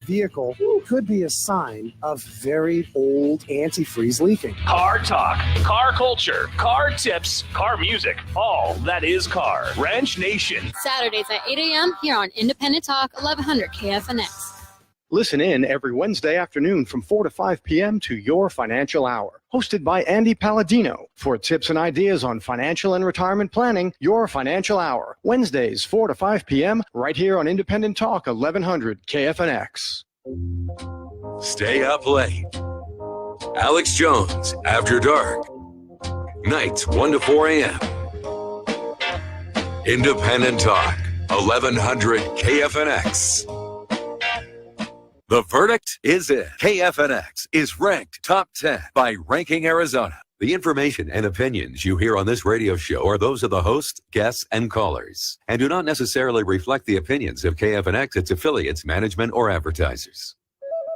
vehicle could be a sign of very old antifreeze leaking. Car talk, car culture, car tips, car music, all that is car. Ranch Nation. Saturdays at 8 a.m. here on Independent Talk, 1100 KFNX. Listen in every Wednesday afternoon from 4 to 5 p.m. to Your Financial Hour, hosted by Andy Palladino. For tips and ideas on financial and retirement planning, Your Financial Hour, Wednesdays 4 to 5 p.m. right here on Independent Talk 1100 KFNX. Stay up late. Alex Jones, After Dark. Nights 1 to 4 a.m. Independent Talk 1100 KFNX. The verdict is in. KFNX is ranked top 10 by Ranking Arizona. The information and opinions you hear on this radio show are those of the host, guests, and callers, and do not necessarily reflect the opinions of KFNX, its affiliates, management, or advertisers.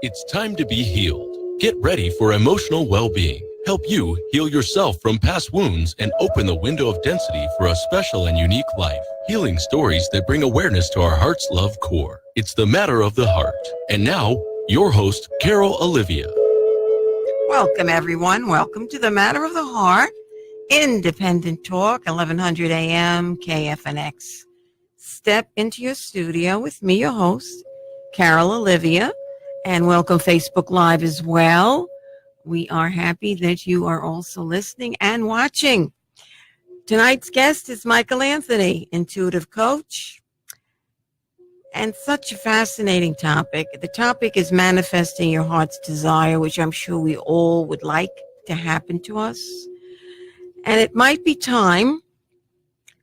It's time to be healed. Get ready for emotional well-being. Help you heal yourself from past wounds and open the window of density for a special and unique life. Healing stories that bring awareness to our heart's love core. It's the Matter of the Heart. And now, your host, Carol Olivia. Welcome, everyone. Welcome to the Matter of the Heart. Independent Talk, 1100 a.m. KFNX. Step into your studio with me, your host, Carol Olivia. And welcome Facebook Live as well. We are happy that you are also listening and watching. Tonight's guest is Michael Anthony, intuitive coach, and such a fascinating topic. The topic is manifesting your heart's desire, which I'm sure we all would like to happen to us. And it might be time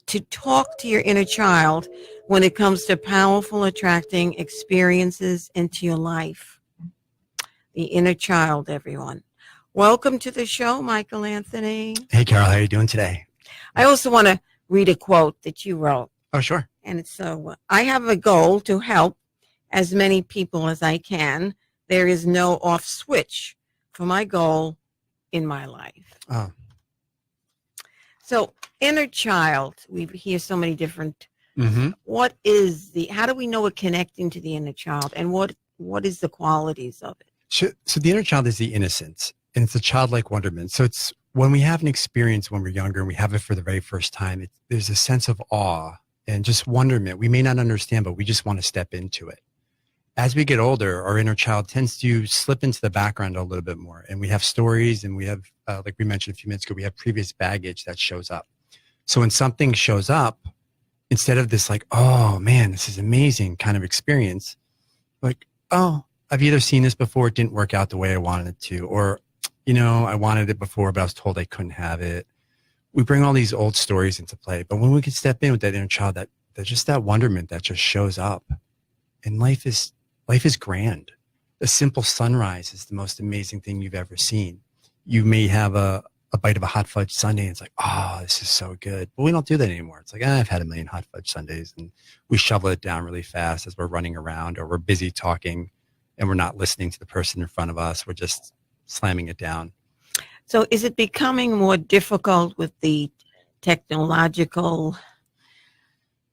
to talk to your inner child when it comes to powerful, attracting experiences into your life. The inner child, everyone. Welcome to the show, Michael Anthony. Hey, Carol, how are you doing today? I also want to read a quote that you wrote. Oh, sure. And it's I have a goal to help as many people as I can. There is no off switch for my goal in my life. Oh. So, inner child, we hear so many different. Mm-hmm. What is how do we know we're connecting to the inner child, and what is the qualities of it? So the inner child is the innocence, and it's a childlike wonderment. So it's when we have an experience when we're younger and we have it for the very first time, there's a sense of awe and just wonderment. We may not understand, but we just want to step into it. As we get older, our inner child tends to slip into the background a little bit more. And we have stories, and we have, like we mentioned a few minutes ago, we have previous baggage that shows up. So when something shows up, instead of this like, oh man, this is amazing kind of experience, like, oh, I've either seen this before, it didn't work out the way I wanted it to, or, you know, I wanted it before, but I was told I couldn't have it. We bring all these old stories into play. But when we can step in with that inner child, that just that wonderment that just shows up, and life is grand. A simple sunrise is the most amazing thing you've ever seen. You may have a bite of a hot fudge sundae, and it's like, oh, this is so good. But we don't do that anymore. It's like, I've had a million hot fudge sundaes, and we shovel it down really fast as we're running around, or we're busy talking, and we're not listening to the person in front of us. We're just slamming it down. So is it becoming more difficult with the technological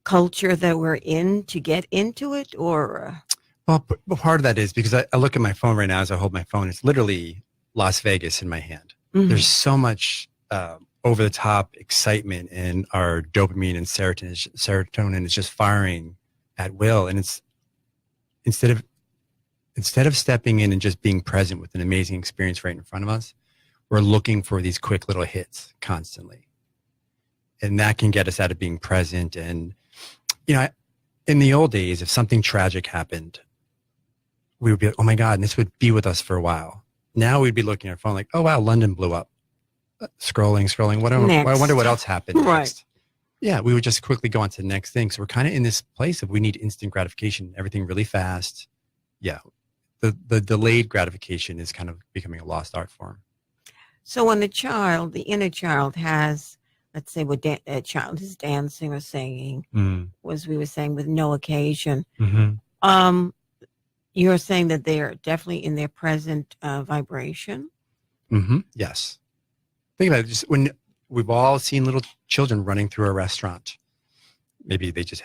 culture that we're in to get into it, or? Well, part of that is because I look at my phone right now as I hold my phone. It's literally Las Vegas in my hand. Mm-hmm. There's so much over-the-top excitement, and our dopamine and serotonin is just firing at will. And it's instead of stepping in and just being present with an amazing experience right in front of us, we're looking for these quick little hits constantly. And that can get us out of being present. And, you know, in the old days, if something tragic happened, we would be like, oh my God, and this would be with us for a while. Now we'd be looking at our phone like, oh wow, London blew up. Scrolling, whatever. I wonder what else happened next. Right. Yeah, we would just quickly go on to the next thing. So we're kind of in this place of we need instant gratification, everything really fast. Yeah, the delayed gratification is kind of becoming a lost art form. So when the inner child has, let's say what a child is dancing or singing, as we were saying, with no occasion, you're saying that they're definitely in their present vibration? Yes. Think about it. Just when we've all seen little children running through a restaurant, maybe they just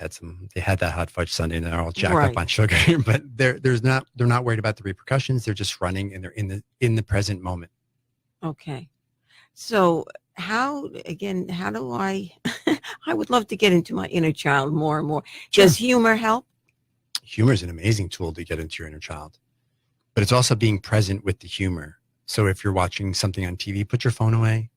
they had that hot fudge sundae and they're all jacked Right. up on sugar, but they're not worried about the repercussions. They're just running and they're in the present moment. Okay. So how do I I would love to get into my inner child more and more. Does humor help? Humor is an amazing tool to get into your inner child, but it's also being present with the humor. So if you're watching something on TV, put your phone away.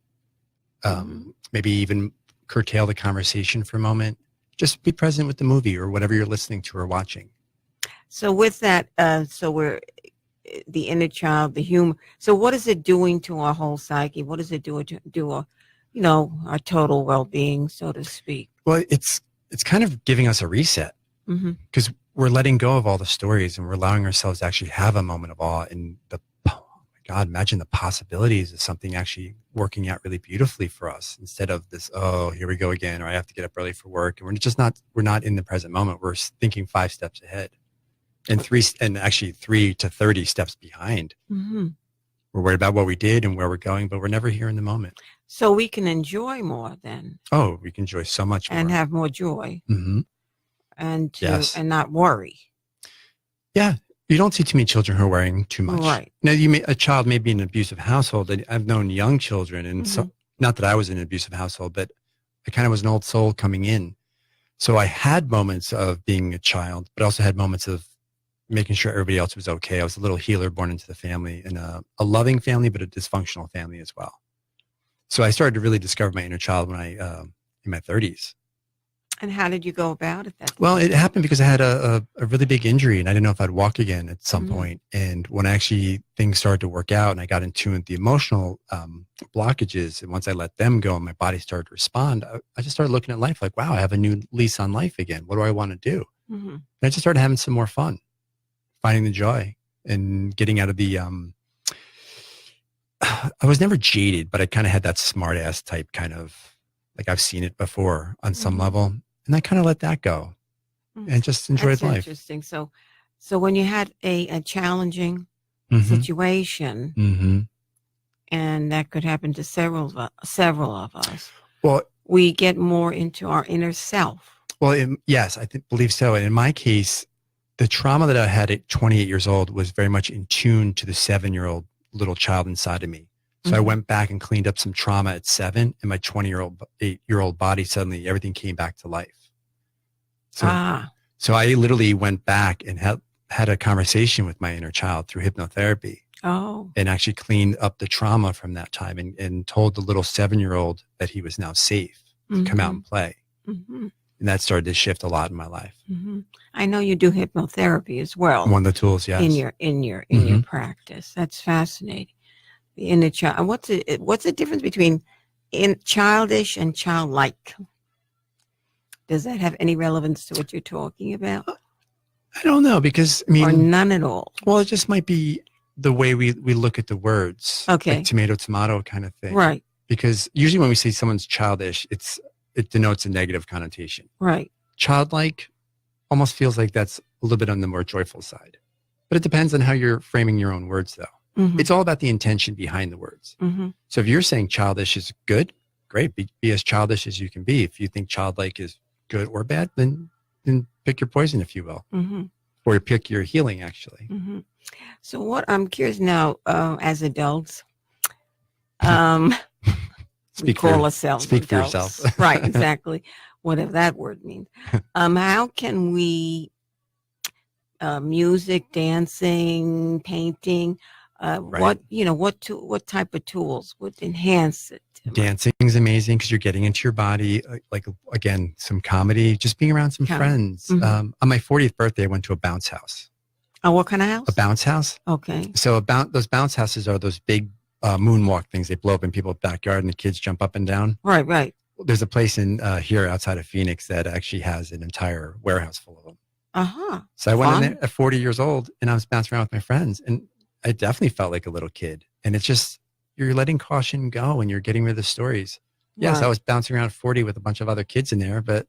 Maybe even curtail the conversation for a moment. Just be present with the movie or whatever you're listening to or watching. So with that, so we're the inner child, the humor. So what is it doing to our whole psyche? What does it do our total well-being, so to speak? Well, it's kind of giving us a reset because we're letting go of all the stories and we're allowing ourselves to actually have a moment of awe and God, imagine the possibilities of something actually working out really beautifully for us instead of this, oh, here we go again, or I have to get up early for work. And we're not in the present moment. We're thinking 5 steps ahead and 3 to 30 steps behind. Mm-hmm. We're worried about what we did and where we're going, but we're never here in the moment. So we can enjoy more then. Oh, we can enjoy so much more. And have more joy. Mm-hmm. And Yes. and not worry. Yeah. You don't see too many children who are worrying too much. Right. Now, a child may be in an abusive household. I've known young children, and so not that I was in an abusive household, but I kind of was an old soul coming in. So I had moments of being a child, but also had moments of making sure everybody else was okay. I was a little healer born into the family, and a loving family, but a dysfunctional family as well. So I started to really discover my inner child when in my 30s. And how did you go about it? Well, it happened because I had a really big injury and I didn't know if I'd walk again at some point. And when actually things started to work out and I got in tune with the emotional blockages, and once I let them go and my body started to respond, I just started looking at life like, wow, I have a new lease on life again. What do I want to do? And I just started having some more fun, finding the joy and getting out of the, I was never jaded, but I kind of had that smart ass type kind of, like I've seen it before on some level. And I kind of let that go and just enjoyed life. Interesting. So when you had a challenging situation, and that could happen to several of us, well, we get more into our inner self. Well, yes, I believe so. And in my case, the trauma that I had at 28 years old was very much in tune to the 7-year-old little child inside of me. So I went back and cleaned up some trauma at 7, and my 8-year-old body, suddenly everything came back to life. So I literally went back and had a conversation with my inner child through hypnotherapy. Oh. And actually cleaned up the trauma from that time and told the little 7-year-old that he was now safe to come out and play. And that started to shift a lot in my life. I know you do hypnotherapy as well. One of the tools, yes. In your practice. That's fascinating. The inner child. What's the difference between childish and childlike? Does that have any relevance to what you're talking about? I don't know, because or none at all. Well, it just might be the way we look at the words. Okay. Like tomato kind of thing. Right. Because usually when we say someone's childish, it denotes a negative connotation. Right. Childlike almost feels like that's a little bit on the more joyful side. But it depends on how you're framing your own words, though. It's all about the intention behind the words. So if you're saying childish is good, great. Be as childish as you can be. If you think childlike is good or bad, then pick your poison, if you will. Or pick your healing, actually. So what I'm curious now, as adults, we call ourselves Speak for adults. yourself. Right, exactly. Whatever that word means. How can we, music, dancing, painting, what type of tools would enhance it? Dancing is amazing because you're getting into your body. Like, again, some comedy, just being around some friends. On my 40th birthday, I went to a bounce house. Oh, what kind of house? A bounce house. Okay. So those bounce houses are those big moonwalk things. They blow up in people's backyard and the kids jump up and down. Right, right. There's a place in here outside of Phoenix that actually has an entire warehouse full of them. So I went in there at 40 years old and I was bouncing around with my friends, and I definitely felt like a little kid. And it's just, you're letting caution go and you're getting rid of the stories. Yes, I was bouncing around 40 with a bunch of other kids in there, but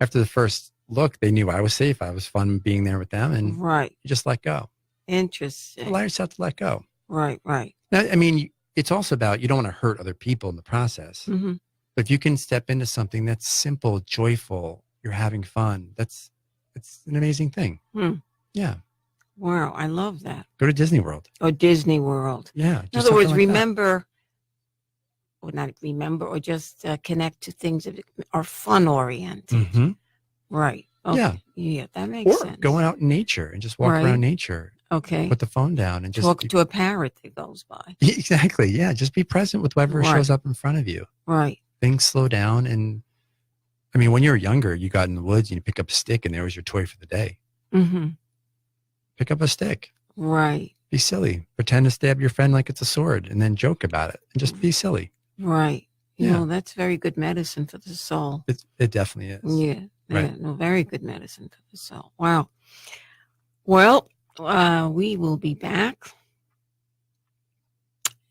after the first look, they knew I was safe. I was fun being there with them, and you just let go. Interesting. Allow yourself to let go. Right, right. Now, I mean, it's also about, you don't want to hurt other people in the process. But if you can step into something that's simple, joyful, you're having fun. It's an amazing thing. Yeah. Wow, I love that. Go to Disney World. Or Disney World. Yeah. In other words, remember, or not remember, or just connect to things that are fun-oriented. Mm-hmm. Right. Okay. Yeah, that makes sense. Going out in nature and just walk around nature. Okay. Put the phone down and just talk to a parrot that goes by. Exactly. Yeah. Just be present with whatever shows up in front of you. Right. Things slow down. And I mean, when you were younger, you got in the woods and you pick up a stick and there was your toy for the day. Mm-hmm. Pick up a stick. Right. Be silly. Pretend to stab your friend like it's a sword and then joke about it and just be silly. Right. You Yeah. know, that's very good medicine for the soul. It definitely is. Yeah. Right. Yeah. No, very good medicine for the soul. Wow. Well, we will be back.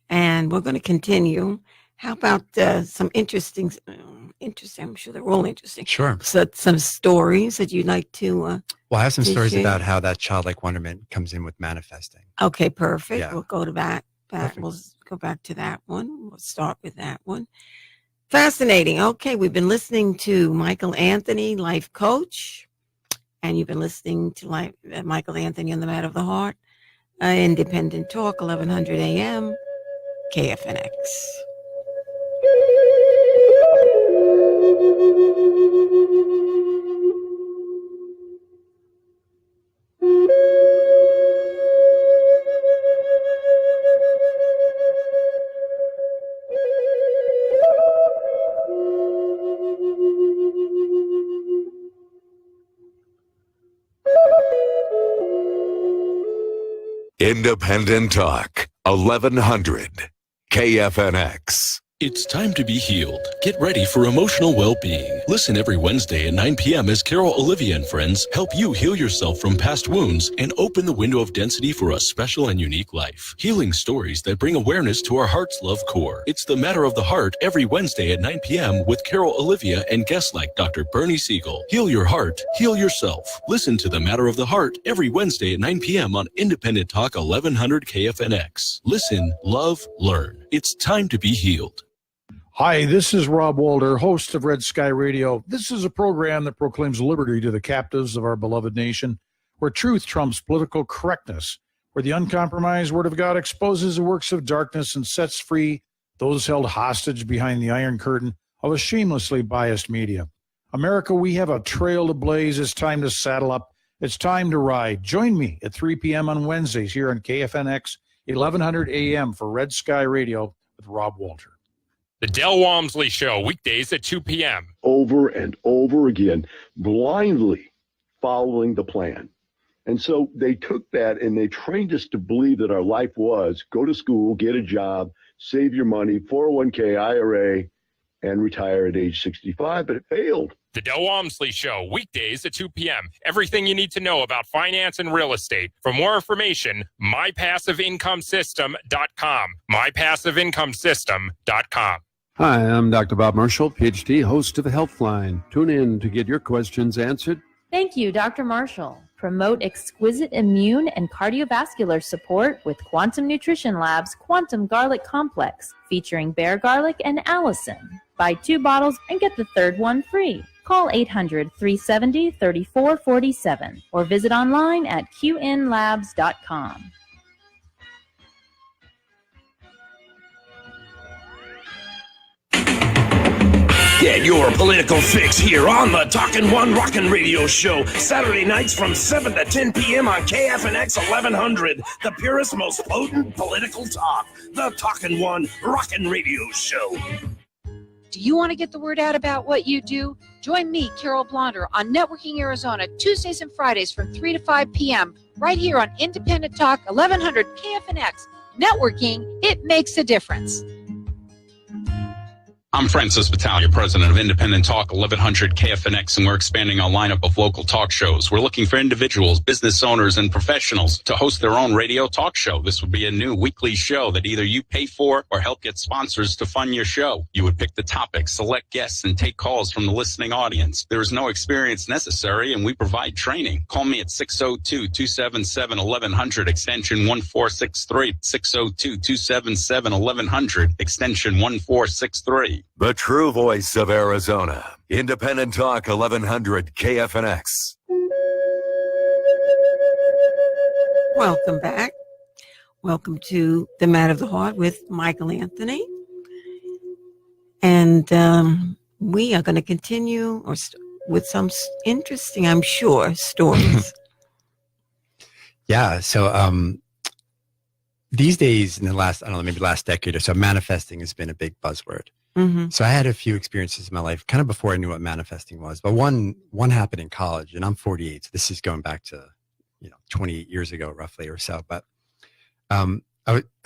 And we're going to continue. How about some interesting, I'm sure they're all interesting. Sure. So, some stories that you'd like to Well, I have some to stories share? about how that childlike wonderment comes in with manifesting. Okay, perfect. Yeah. We'll go to back. Perfect. We'll go back to that one. We'll start with that one. Fascinating. Okay, we've been listening to Michael Anthony, life coach, and you've been listening to Michael Anthony on the Matter of the Heart, Independent Talk, 1100 a.m., KFNX. Independent Talk, 1100 KFNX. It's time to be healed. Get ready for emotional well-being. Listen every Wednesday at 9 p.m. as Carol Olivia and friends help you heal yourself from past wounds and open the window of density for a special and unique life. Healing stories that bring awareness to our heart's love core. It's the Matter of the Heart every Wednesday at 9 p.m. with Carol Olivia and guests like Dr. Bernie Siegel. Heal your heart. Heal yourself. Listen to the Matter of the Heart every Wednesday at 9 p.m. on Independent Talk 1100 KFNX. Listen, love, learn. It's time to be healed. Hi, this is Rob Walder, host of Red Sky Radio. This is a program that proclaims liberty to the captives of our beloved nation, where truth trumps political correctness, where the uncompromised Word of God exposes the works of darkness and sets free those held hostage behind the iron curtain of a shamelessly biased media. America, we have a trail to blaze. It's time to saddle up. It's time to ride. Join me at 3 p.m. on Wednesdays here on KFNX, 1100 a.m. for Red Sky Radio with Rob Walter. The Del Walmsley Show, weekdays at 2 p.m. Over and over again, blindly following the plan. And so they took that and they trained us to believe that our life was go to school, get a job, save your money, 401k, IRA, and retire at age 65, but it failed. The Del Walmsley Show, weekdays at 2 p.m. Everything you need to know about finance and real estate. For more information, mypassiveincomesystem.com. mypassiveincomesystem.com. Hi, I'm Dr. Bob Marshall, PhD, host of the Healthline. Tune in to get your questions answered. Thank you, Dr. Marshall. Promote exquisite immune and cardiovascular support with Quantum Nutrition Lab's Quantum Garlic Complex, featuring bear garlic and allicin. Buy 2 bottles and get the third one free. Call 800-370-3447 or visit online at qnlabs.com. Get your political fix here on the Talkin' One Rockin' Radio Show, Saturday nights from 7 to 10 p.m. on KFNX 1100, the purest, most potent political talk. The Talkin' One Rockin' Radio Show. Do you want to get the word out about what you do? Join me, Carol Blonder, on Networking Arizona, Tuesdays and Fridays from 3 to 5 p.m. right here on Independent Talk 1100 KFNX. Networking, it makes a difference. I'm Francis Battaglia, president of Independent Talk 1100 KFNX, and we're expanding our lineup of local talk shows. We're looking for individuals, business owners, and professionals to host their own radio talk show. This would be a new weekly show that either you pay for or help get sponsors to fund your show. You would pick the topic, select guests, and take calls from the listening audience. There is no experience necessary, and we provide training. Call me at 602-277-1100, extension 1463, 602-277-1100, extension 1463. PhD. The true voice of Arizona. Independent Talk 1100 KFNX. Welcome back. Welcome to the Matter of the Heart with Michael Anthony. And we are going to continue with some interesting, I'm sure, stories. Yeah. So these days, in the last, I don't know, maybe last decade or so, manifesting has been a big buzzword. Mm-hmm. So I had a few experiences in my life, kind of before I knew what manifesting was. But one happened in college, and I'm 48. So this is going back to 28 years ago, roughly or so. But I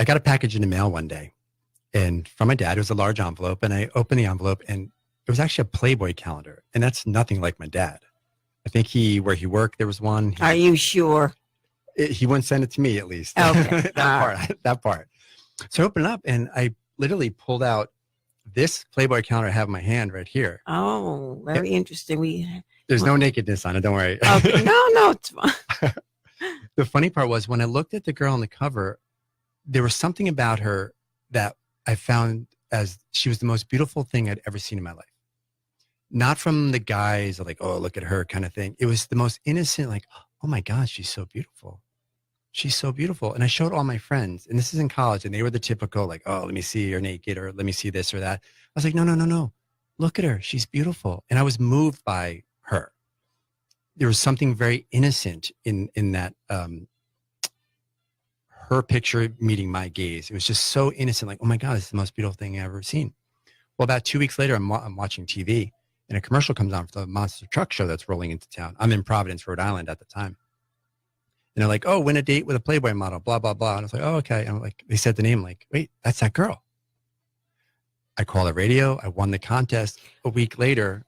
got a package in the mail one day, and from my dad. It was a large envelope, and I opened the envelope, and it was actually a Playboy calendar, and that's nothing like my dad. I think where he worked, there was one. Are you sure? He wouldn't send it to me, at least. Okay. that part. So I opened it up, and I literally pulled out this Playboy calendar I have in my hand right here. Oh, very interesting. There's no nakedness on it. Don't worry. Okay. No, it's fine. The funny part was when I looked at the girl on the cover, there was something about her that I found as she was the most beautiful thing I'd ever seen in my life. Not from the guys like, oh, look at her kind of thing. It was the most innocent, like, oh my God, she's so beautiful. She's so beautiful. And I showed all my friends, and this is in college, and they were the typical like, oh, let me see her naked, or let me see this or that. I was like, no. Look at her. She's beautiful. And I was moved by her. There was something very innocent in that, her picture meeting my gaze. It was just so innocent, like, oh my God, this is the most beautiful thing I've ever seen. Well, about 2 weeks later, I'm watching TV, and a commercial comes on for the monster truck show that's rolling into town. I'm in Providence, Rhode Island at the time. And they're like, oh, win a date with a Playboy model, blah, blah, blah. And I was like, oh, okay. And I'm like, they said the name, like, wait, that's that girl. I call the radio. I won the contest. A week later,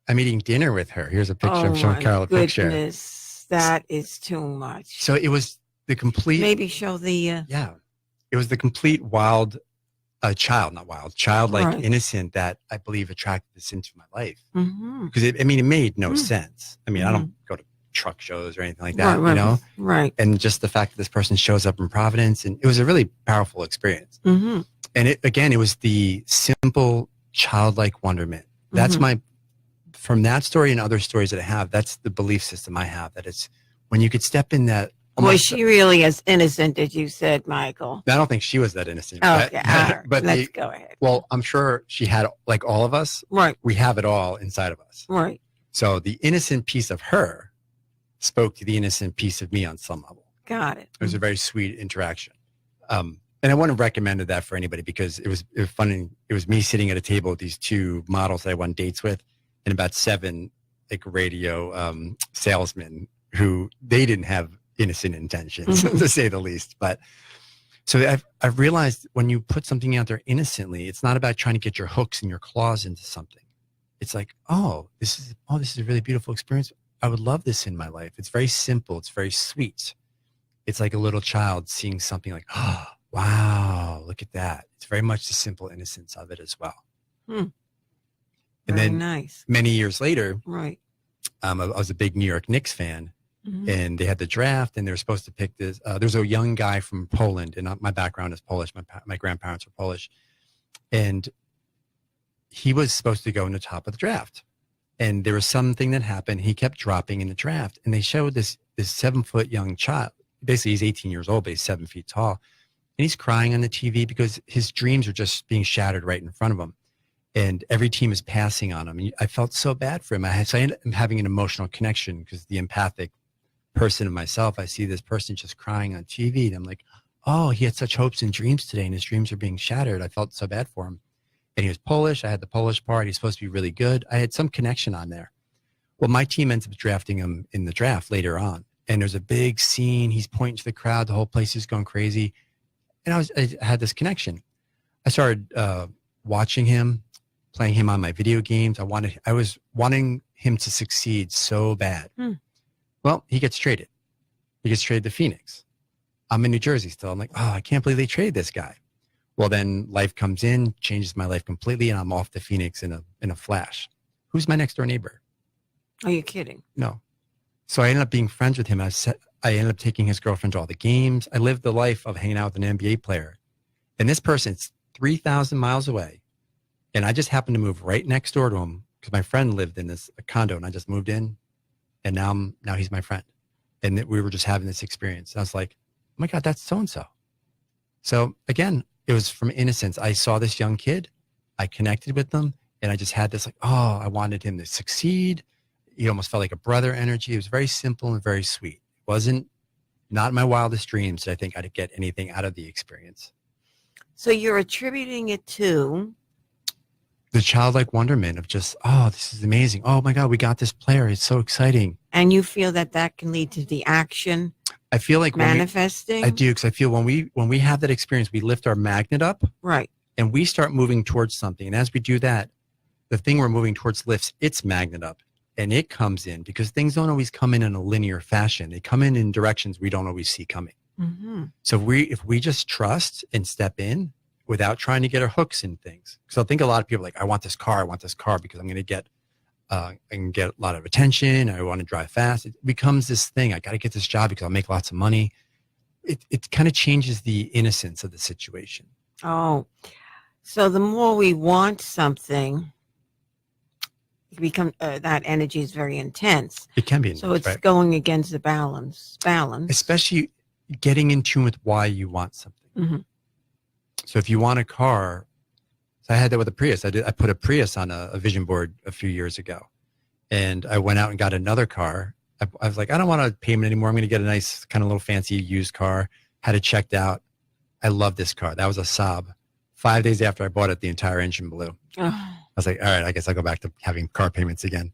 I'm eating dinner with her. Here's a picture. I'm showing Carol a picture. Goodness, that is too much. So it was the complete. Maybe show the. Yeah. It was the complete childlike, Right. innocent that I believe attracted this into my life. Mm-hmm. Because it made no sense. I mean, I don't go to truck shows or anything like that, Right. Right. And just the fact that this person shows up in Providence, and it was a really powerful experience. Mm-hmm. And it was the simple childlike wonderment. That's from that story and other stories that I have, that's the belief system I have, that it's when you could step in that. Was she really as innocent as you said, Michael? I don't think she was that innocent. Okay, all right. But Let's go ahead. Well, I'm sure she had, like all of us, right? We have it all inside of us. Right. So the innocent piece of her spoke to the innocent piece of me on some level. Got it. It was a very sweet interaction. And I wouldn't have recommended that for anybody because it was funny. It was me sitting at a table with these two models that I won dates with, and about 7 like radio salesmen who they didn't have innocent intentions, to say the least. But so I've realized when you put something out there innocently, it's not about trying to get your hooks and your claws into something. It's like, this is a really beautiful experience. I would love this in my life. It's very simple. It's very sweet. It's like a little child seeing something like, oh, wow, look at that. It's very much the simple innocence of it as well. And Very then nice. many years later, Right. I was a big New York Knicks fan, Mhm. and they had the draft, and they were supposed to pick this. There's a young guy from Poland, and my background is Polish. My grandparents are Polish, and he was supposed to go in the top of the draft. And there was something that happened. He kept dropping in the draft, and they showed this 7-foot young child. Basically, he's 18 years old, but he's 7 feet tall, and he's crying on the TV because his dreams are just being shattered right in front of him. And every team is passing on him. And I felt so bad for him. So I ended up having an emotional connection because the empathic person of myself, I see this person just crying on TV. And I'm like, oh, he had such hopes and dreams today, and his dreams are being shattered. I felt so bad for him. And he was Polish. I had the Polish part. He's supposed to be really good. I had some connection on there. Well, my team ends up drafting him in the draft later on. And there's a big scene. He's pointing to the crowd. The whole place is going crazy. And I had this connection. I started watching him, playing him on my video games. I was wanting him to succeed so bad. Well, he gets traded. He gets traded to Phoenix. I'm in New Jersey still. I'm like, oh, I can't believe they traded this guy. Well, then life comes in, changes my life completely, and I'm off to Phoenix in a flash. Who's my next door neighbor? Are you kidding? No. So I ended up being friends with him. I ended up taking his girlfriend to all the games. I lived the life of hanging out with an NBA player. And this person's 3,000 miles away. And I just happened to move right next door to him because my friend lived in this condo, and I just moved in, and now he's my friend. And we were just having this experience. I was like, oh my God, that's so-and-so. So again, it was from innocence. I saw this young kid, I connected with them, and I just had this like, oh, I wanted him to succeed. He almost felt like a brother energy. It was very simple and very sweet. It wasn't, not in my wildest dreams did I think I'd get anything out of the experience. So you're attributing it to the childlike wonderment of just, oh, this is amazing. Oh my God, we got this player. It's so exciting. And you feel that can lead to the action I feel like manifesting? I do, because I feel when we have that experience, we lift our magnet up. Right. And we start moving towards something. And as we do that, the thing we're moving towards lifts its magnet up. And it comes in, because things don't always come in a linear fashion. They come in directions we don't always see coming. Mm-hmm. So if we just trust and step in without trying to get our hooks in things. Because I think a lot of people are like, I want this car because I'm going to get, I can get a lot of attention. I want to drive fast. It becomes this thing. I got to get this job because I'll make lots of money. It kind of changes the innocence of the situation. Oh, so the more we want something, it become that energy is very intense. It can be. So it's right? going against the balance. Especially getting in tune with why you want something. Mm-hmm. So if you want a car, so I had that with a Prius. I put a Prius on a vision board a few years ago, and I went out and got another car. I was like, I don't want a payment anymore. I'm going to get a nice kind of little fancy used car. Had it checked out. I love this car. That was a Saab. 5 days after I bought it, the entire engine blew. Oh. I was like, all right, I guess I'll go back to having car payments again.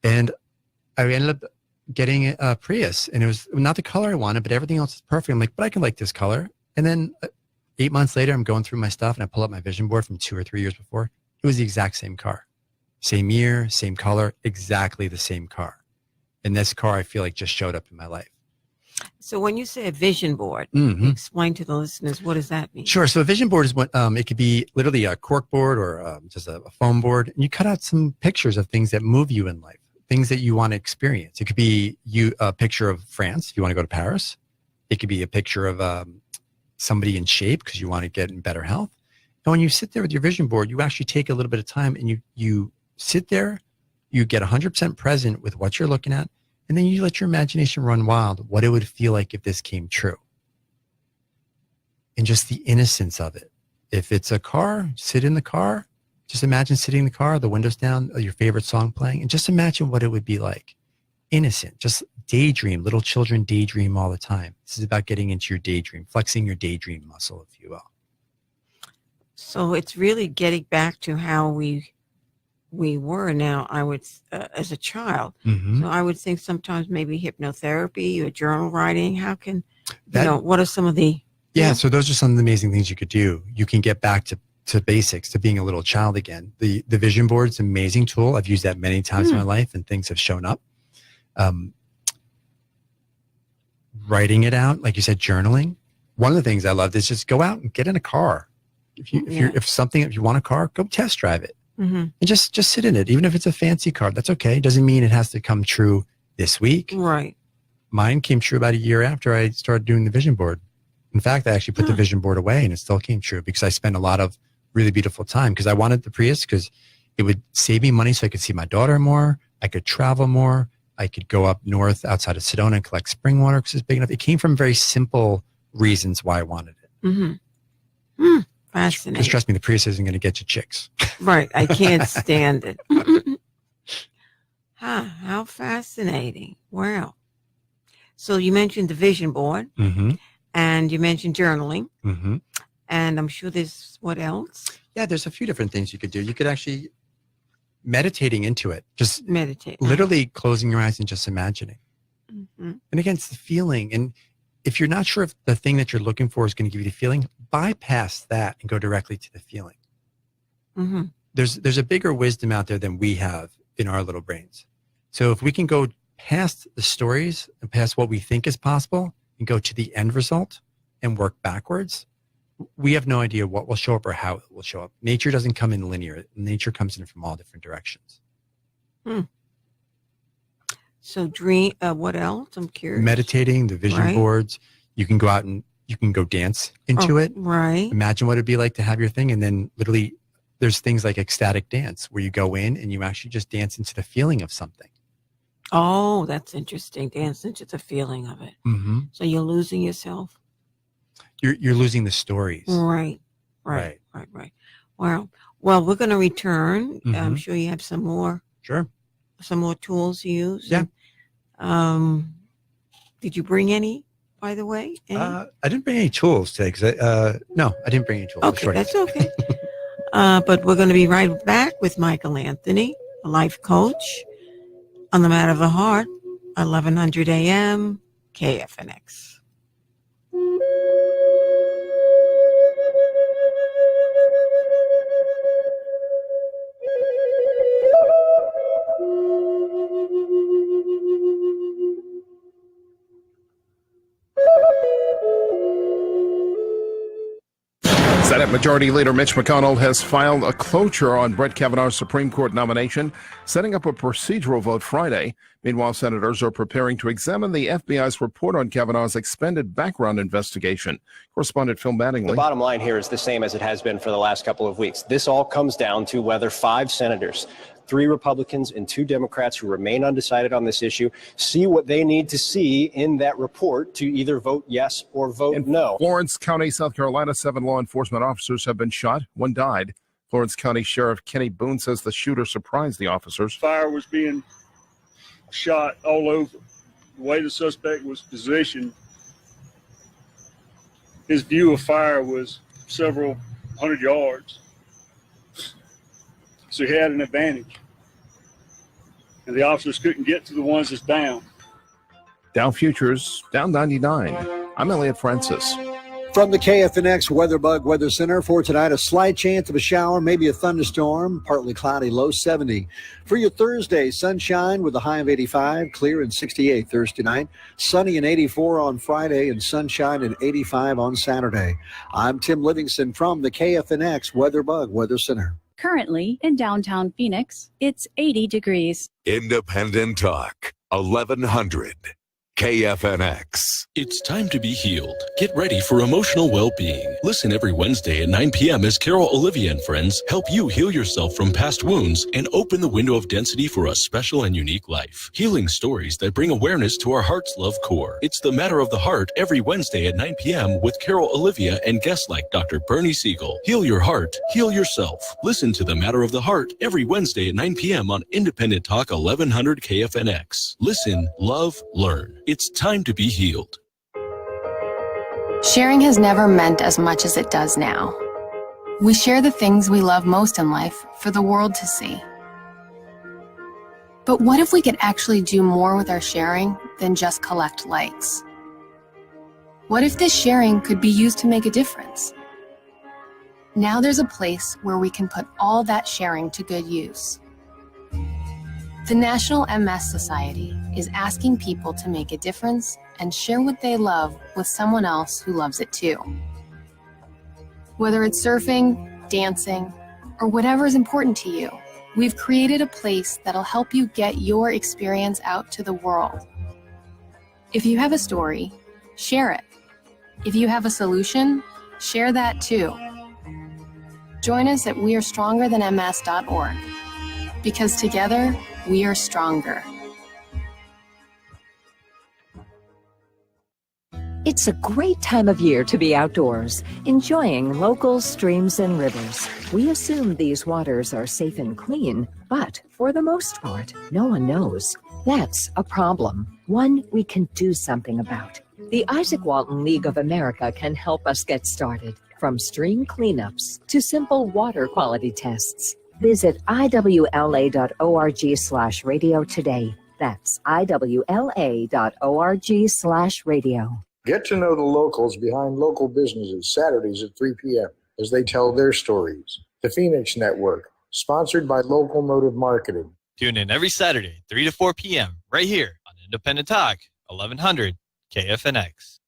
And I ended up getting a Prius, and it was not the color I wanted, but everything else is perfect. I'm like, but I can like this color. And then 8 months later, I'm going through my stuff, and I pull up my vision board from 2 or 3 years before. It was the exact same car. Same year, same color, exactly the same car. And this car, I feel like, just showed up in my life. So when you say a vision board, explain to the listeners, what does that mean? Sure. So a vision board is what it could be literally a cork board or just a foam board. And you cut out some pictures of things that move you in life, things that you want to experience. It could be a picture of France if you want to go to Paris. It could be a picture of somebody in shape because you want to get in better health. And when you sit there with your vision board, you actually take a little bit of time and you sit there, you get 100% present with what you're looking at. And then you let your imagination run wild, what it would feel like if this came true. And just the innocence of it. If it's a car, sit in the car. Just imagine sitting in the car, the windows down, your favorite song playing, and just imagine what it would be like. Innocent, just daydream. Little children daydream all the time. This is about getting into your daydream, flexing your daydream muscle, if you will. So it's really getting back to how we were now, I would, as a child. Mm-hmm. So I would think sometimes maybe hypnotherapy or journal writing. How can, what are some of the... Yeah, so those are some of the amazing things you could do. You can get back to basics, to being a little child again. The vision board is an amazing tool. I've used that many times in my life, and things have shown up. Writing it out, like you said, journaling. One of the things I loved is just go out and get in a car. If you want a car, go test drive it. Mm-hmm. And just sit in it. Even if it's a fancy car, that's okay. It doesn't mean it has to come true this week. Right. Mine came true about a year after I started doing the vision board. In fact, I actually put the vision board away, and it still came true because I spent a lot of really beautiful time, because I wanted the Prius because it would save me money so I could see my daughter more. I could travel more. I could go up north outside of Sedona and collect spring water because it's big enough. It came from very simple reasons why I wanted it. Mm-hmm. Fascinating. Because trust me, the Prius isn't going to get you chicks. Right. I can't stand it. How fascinating. Wow. So you mentioned the vision board, and you mentioned journaling, and I'm sure there's what else? Yeah, there's a few different things you could do. You could actually meditating into it. Just meditate. Literally closing your eyes and just imagining. And again, it's the feeling. And if you're not sure if the thing that you're looking for is going to give you the feeling, bypass that and go directly to the feeling. There's a bigger wisdom out there than we have in our little brains. So if we can go past the stories and past what we think is possible and go to the end result and work backwards, we have no idea what will show up or how it will show up. Nature doesn't come in linear. Nature comes in from all different directions. So dream, what else? I'm curious. Meditating, the vision boards. You can go out and you can go dance into it. Right. Imagine what it'd be like to have your thing, and then literally there's things like ecstatic dance where you go in and you actually just dance into the feeling of something. Oh, that's interesting. Dance into the feeling of it. Mm-hmm. So you're losing yourself. You're losing the stories. Right. Well, we're going to return. I'm Mhm. sure you have some more tools to use. Yeah. Did you bring any, by the way? Any? I didn't bring any tools today because no, I didn't bring any tools. Okay, that's okay. But we're going to be right back with Michael Anthony, a life coach, on the Matter of the Heart, 1100 a.m. KFNX. Senate Majority Leader Mitch McConnell has filed a cloture on Brett Kavanaugh's Supreme Court nomination, setting up a procedural vote Friday. Meanwhile, senators are preparing to examine the FBI's report on Kavanaugh's expanded background investigation. Correspondent Phil Mattingly. The bottom line here is the same as it has been for the last couple of weeks. This all comes down to whether 5 senators, 3 Republicans and 2 Democrats who remain undecided on this issue, see what they need to see in that report to either vote yes or vote no. Florence County, South Carolina, 7 law enforcement officers have been shot. 1 died. Florence County Sheriff Kenny Boone says the shooter surprised the officers. Fire was being shot all over. The way the suspect was positioned, his view of fire was several hundred yards. So he had an advantage. And the officers couldn't get to the ones that's down. Dow futures down 99. I'm Elliot Francis. From the KFNX WeatherBug Weather Center for tonight, a slight chance of a shower, maybe a thunderstorm, partly cloudy, low 70. For your Thursday, sunshine with a high of 85, clear and 68 Thursday night, sunny and 84 on Friday, and sunshine and 85 on Saturday. I'm Tim Livingston from the KFNX WeatherBug Weather Center. Currently in downtown Phoenix, it's 80 degrees. Independent Talk, 1100 KFNX. It's time to be healed. Get ready for emotional well-being. Listen every Wednesday at 9 p.m. as Carol Olivia and friends help you heal yourself from past wounds and open the window of density for a special and unique life. Healing stories that bring awareness to our heart's love core. It's The Matter of the Heart every Wednesday at 9 p.m. with Carol Olivia and guests like Dr. Bernie Siegel. Heal your heart, heal yourself. Listen to The Matter of the Heart every Wednesday at 9 p.m. on Independent Talk 1100 KFNX. Listen, love, learn. It's time to be healed. Sharing has never meant as much as it does now. We share the things we love most in life for the world to see. But what if we could actually do more with our sharing than just collect likes? What if this sharing could be used to make a difference? Now there's a place where we can put all that sharing to good use. The National MS Society is asking people to make a difference and share what they love with someone else who loves it too. Whether it's surfing, dancing, or whatever is important to you, we've created a place that'll help you get your experience out to the world. If you have a story, share it. If you have a solution, share that too. Join us at wearestrongerthanms.org, because together, we are stronger. It's a great time of year to be outdoors, enjoying local streams and rivers. We assume these waters are safe and clean, but for the most part, no one knows. That's a problem, one we can do something about. The Isaac Walton League of America can help us get started, from stream cleanups to simple water quality tests. Visit iwla.org/radio today. That's iwla.org/radio. Get to know the locals behind local businesses Saturdays at 3 p.m. as they tell their stories. The Phoenix Network, sponsored by Local Motive Marketing. Tune in every Saturday, 3 to 4 p.m. right here on Independent Talk, 1100 KFNX.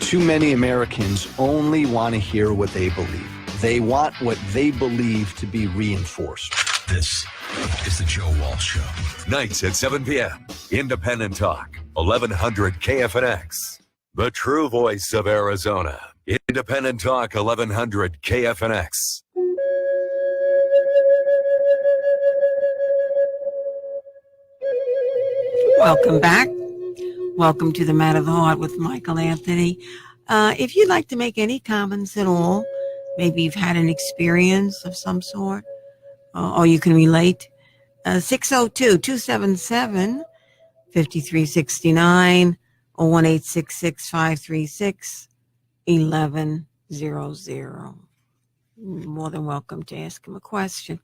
Too many Americans only want to hear what they believe. They want what they believe to be reinforced. This is the Joe Walsh Show. Nights at 7 p.m. Independent Talk, 1100 KFNX. The true voice of Arizona. Independent Talk, 1100 KFNX. Welcome back. Welcome to the Matter of the Heart with Michael Anthony. If you'd like to make any comments at all, maybe you've had an experience of some sort, or you can relate, 602-277-5369 or 1-866-536-1100. More than welcome to ask him a question.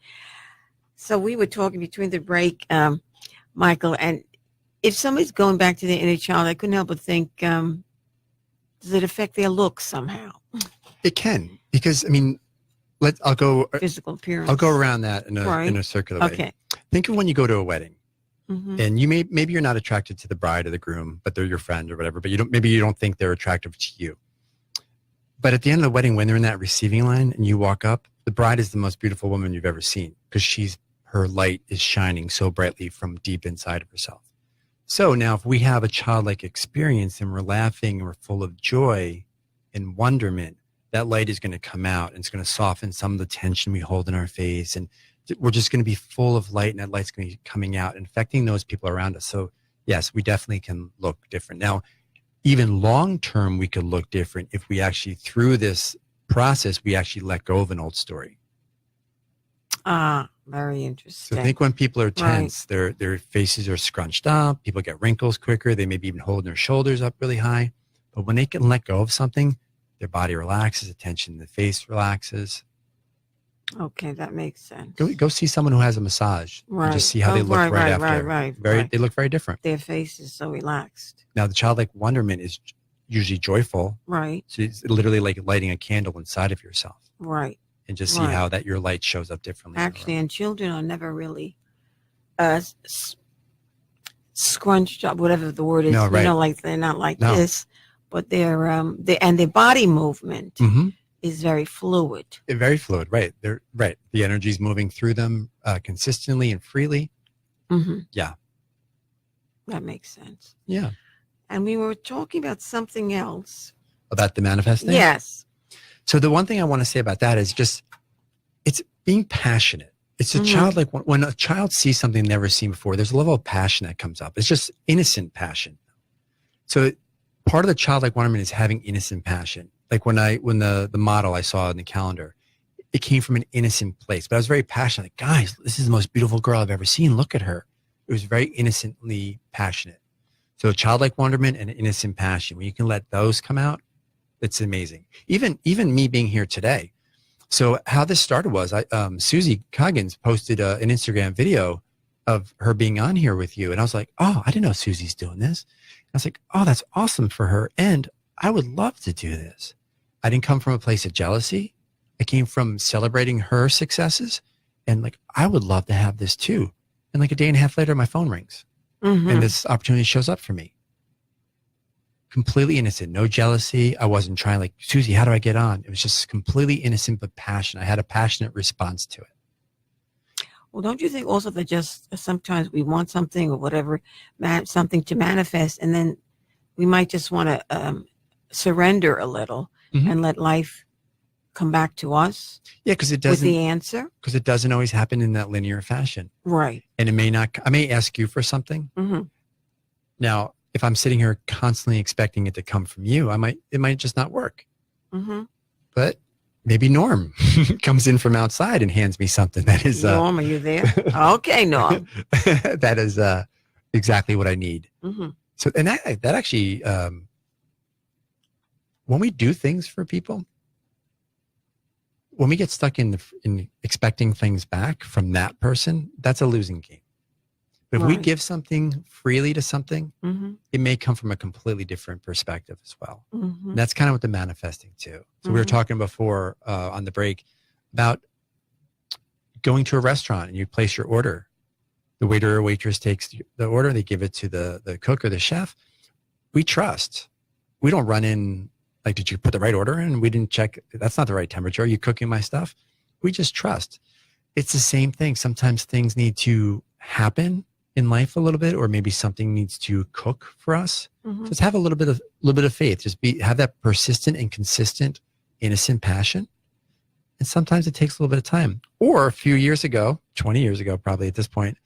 So we were talking between the break, Michael, and if somebody's going back to their inner child, I couldn't help but think, does it affect their look somehow? It can, because I mean, I'll go physical appearance. I'll go around that in Right. a circular way. Okay. Think of when you go to a wedding, Mhm. and maybe you're not attracted to the bride or the groom, but they're your friend or whatever. But you don't think they're attractive to you. But at the end of the wedding, when they're in that receiving line and you walk up, the bride is the most beautiful woman you've ever seen because her light is shining so brightly from deep inside of herself. So now if we have a childlike experience and we're laughing and we're full of joy and wonderment, that light is going to come out and it's going to soften some of the tension we hold in our face. And we're just going to be full of light, and that light's going to be coming out and affecting those people around us. So yes, we definitely can look different. Now, even long term, we could look different if we actually, through this process, we actually let go of an old story. Very interesting. So think when people are Right. tense, their faces are scrunched up, people get wrinkles quicker, they maybe even hold their shoulders up really high. But when they can let go of something, their body relaxes, the tension in the face relaxes. Okay, that makes sense. Go see someone who has a massage. And Right. just see how they Oh, look right, after. right. They look very different. Their face is so relaxed. Now, the childlike wonderment is usually joyful. Right. So it's literally like lighting a candle inside of yourself. Right. And just see Right. how that your light shows up differently. Actually, and children are never really scrunched up, whatever the word is. No, right. Like they're not like No. this, but and their body movement Mm-hmm. is very fluid. They're very fluid, right? They're right. The energy's moving through them consistently and freely. Mm-hmm. Yeah. That makes sense. Yeah. And we were talking about something else. About the manifesting? Yes. So the one thing I want to say about that is just, it's being passionate. It's a Mhm. childlike, when a child sees something they've never seen before, there's a level of passion that comes up. It's just innocent passion. So part of the childlike wonderment is having innocent passion. Like when the model I saw in the calendar, it came from an innocent place, but I was very passionate. Like, guys, this is the most beautiful girl I've ever seen. Look at her. It was very innocently passionate. So childlike wonderment and innocent passion, when you can let those come out, it's amazing. Even me being here today. So how this started was Susie Coggins posted an Instagram video of her being on here with you. And I was like, oh, I didn't know Susie's doing this. And I was like, oh, that's awesome for her. And I would love to do this. I didn't come from a place of jealousy. I came from celebrating her successes. And like, I would love to have this too. And like a day and a half later, my phone rings. Mhm. And this opportunity shows up for me. Completely innocent, no jealousy. I wasn't trying like, Susie, how do I get on? It was just completely innocent, but passionate. I had a passionate response to it. Well, don't you think also that just sometimes we want something or whatever, something to manifest, and then we might just want to surrender a little Mhm. and let life come back to us Yeah, because it with doesn't, the answer? because it doesn't always happen in that linear fashion. Right. And it may not, I may ask you for something. Mm-hmm. Now, if I'm sitting here constantly expecting it to come from you, it might just not work. Mm-hmm. But maybe Norm comes in from outside and hands me something that is Norm, are you there? Okay, Norm. that is exactly what I need. Mm-hmm. So, and that actually, when we do things for people, when we get stuck in expecting things back from that person, that's a losing game. But if we Right. give something freely to something, Mm-hmm. it may come from a completely different perspective as well. Mm-hmm. And that's kind of what the manifesting too. So we were Mhm. talking before on the break about going to a restaurant and you place your order. The waiter or waitress takes the order, they give it to the cook or the chef. We trust. We don't run in like, did you put the right order in? We didn't check. That's not the right temperature. Are you cooking my stuff? We just trust. It's the same thing. Sometimes things need to happen in life a little bit, or maybe something needs to cook for us. Mhm. Just have a little bit of faith. Just have that persistent and consistent, innocent passion. And sometimes it takes a little bit of time. Or a few years ago, 20 years ago, probably at this point,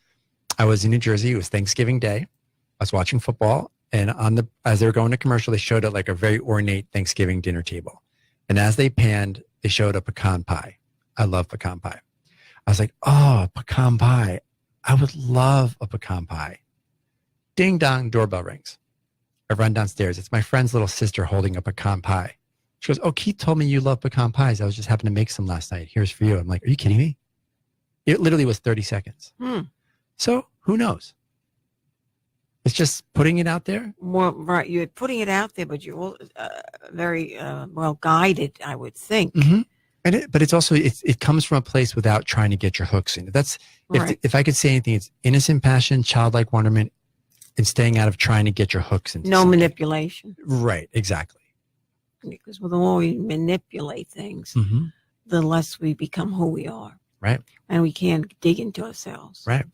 I was in New Jersey. It was Thanksgiving Day. I was watching football, and as they were going to commercial, they showed it like a very ornate Thanksgiving dinner table. And as they panned, they showed a pecan pie. I love pecan pie. I was like, oh, pecan pie. I would love a pecan pie. Ding dong, doorbell rings. I run downstairs. It's my friend's little sister holding a pecan pie. She goes, oh, Keith told me you love pecan pies. I was just happening to make some last night. Here's for you. I'm like, are you kidding me? It literally was 30 seconds. So who knows? It's just putting it out there. Well, right. You're putting it out there, but you're very well guided, I would think. Mm-hmm. But it's also, it comes from a place without trying to get your hooks in. That's, if I could say anything, it's innocent passion, childlike wonderment, and staying out of trying to get your hooks into no something. Manipulation. Right, exactly. Because the more we manipulate things, the less we become who we are. Right. And we can't dig into ourselves. Right.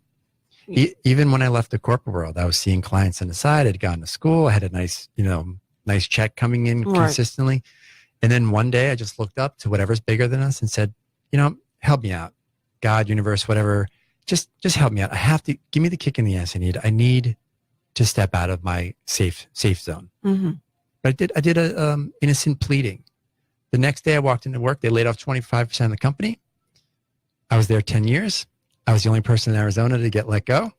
Even when I left the corporate world, I was seeing clients on the side. I'd gone to school. I had a nice check coming in consistently. And then one day I just looked up to whatever's bigger than us and said, help me out. God, universe, whatever, just help me out. I have to give me the kick in the ass I need. I need to step out of my safe zone. But I did a innocent pleading. The next day I walked into work. They laid off 25% of the company. I was there 10 years. I was the only person in Arizona to get let go.